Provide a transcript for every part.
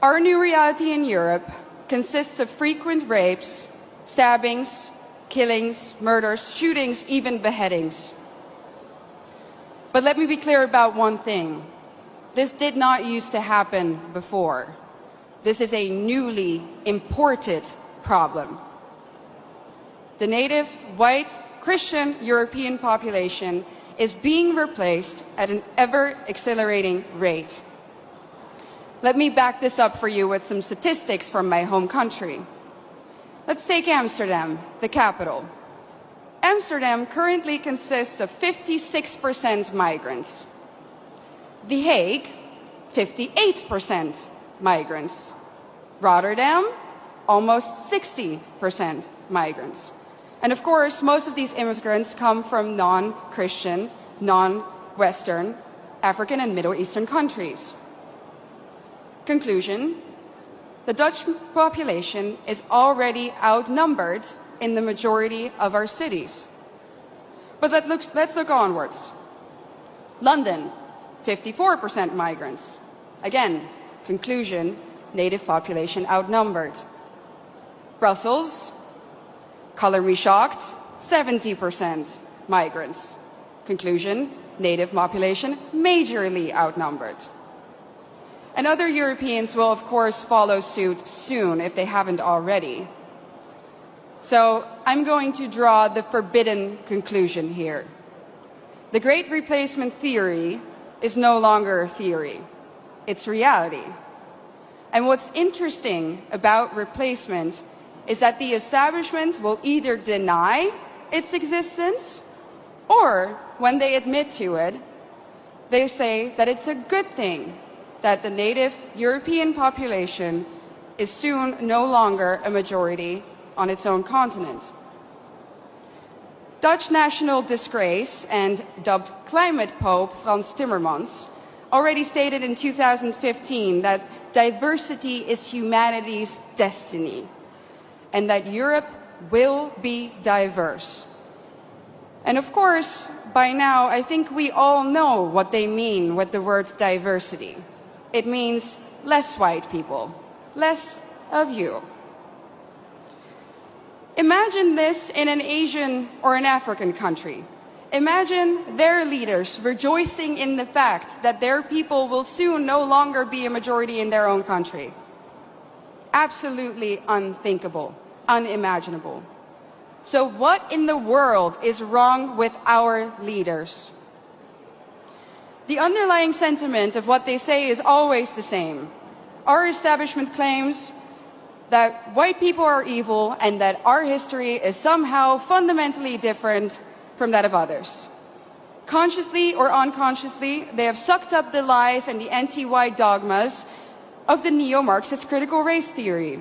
Our new reality in Europe consists of frequent rapes, stabbings, killings, murders, shootings, even beheadings. But let me be clear about one thing. This did not used to happen before. This is a newly imported problem. The native, white, Christian European population is being replaced at an ever-accelerating rate. Let me back this up for you with some statistics from my home country. Let's take Amsterdam, the capital. Amsterdam currently consists of 56% migrants. The Hague, 58% migrants. Rotterdam, almost 60% migrants. And of course, most of these immigrants come from non-Christian, non-Western, African and Middle Eastern countries. Conclusion, the Dutch population is already outnumbered in the majority of our cities. But let's look onwards. London, 54% migrants. Again, conclusion, native population outnumbered. Brussels, color me shocked, 70% migrants. Conclusion, native population majorly outnumbered. And other Europeans will, of course, follow suit soon if they haven't already. So I'm going to draw the forbidden conclusion here. The Great Replacement theory is no longer a theory. It's reality. And what's interesting about replacement is that the establishment will either deny its existence, or when they admit to it, they say that it's a good thing that the native European population is soon no longer a majority on its own continent. Dutch national disgrace and dubbed climate pope Frans Timmermans already stated in 2015 that diversity is humanity's destiny and that Europe will be diverse. And of course, by now, I think we all know what they mean with the word diversity. It means less white people, less of you. Imagine this in an Asian or an African country. Imagine their leaders rejoicing in the fact that their people will soon no longer be a majority in their own country. Absolutely unthinkable, unimaginable. So what in the world is wrong with our leaders? The underlying sentiment of what they say is always the same. Our establishment claims that white people are evil and that our history is somehow fundamentally different from that of others. Consciously or unconsciously, they have sucked up the lies and the anti-white dogmas of the neo-Marxist critical race theory.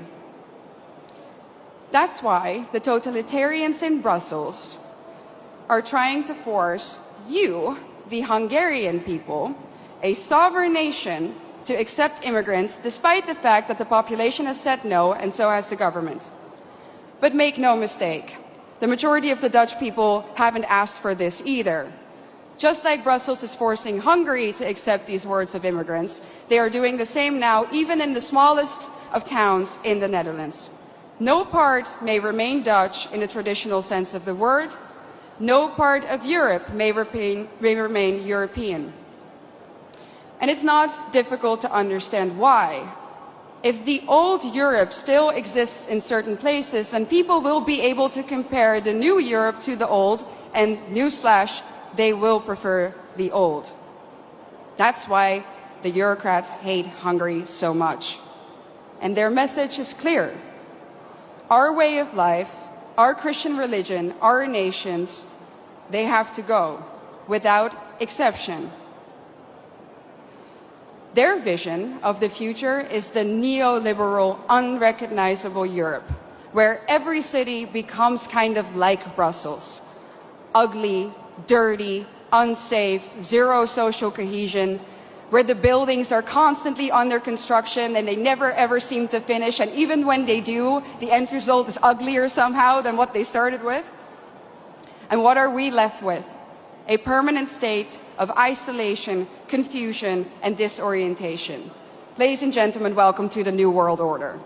That's why the totalitarians in Brussels are trying to force you, the Hungarian people, a sovereign nation, to accept immigrants despite the fact that the population has said no, and so has the government. But make no mistake, the majority of the Dutch people haven't asked for this either. Just like Brussels is forcing Hungary to accept these hordes of immigrants, they are doing the same now, even in the smallest of towns in the Netherlands. No part may remain Dutch in the traditional sense of the word. No part of Europe may remain European. And it's not difficult to understand why. If the old Europe still exists in certain places, then people will be able to compare the new Europe to the old, and newsflash, they will prefer the old. That's why the Eurocrats hate Hungary so much. And their message is clear. Our way of life, our Christian religion, our nations, they have to go, without exception. Their vision of the future is the neoliberal, unrecognizable Europe, where every city becomes kind of like Brussels. Ugly, dirty, unsafe, zero social cohesion, where the buildings are constantly under construction and they never ever seem to finish, and even when they do, the end result is uglier somehow than what they started with. And what are we left with? A permanent state of isolation, confusion, and disorientation. Ladies and gentlemen, welcome to the New World Order.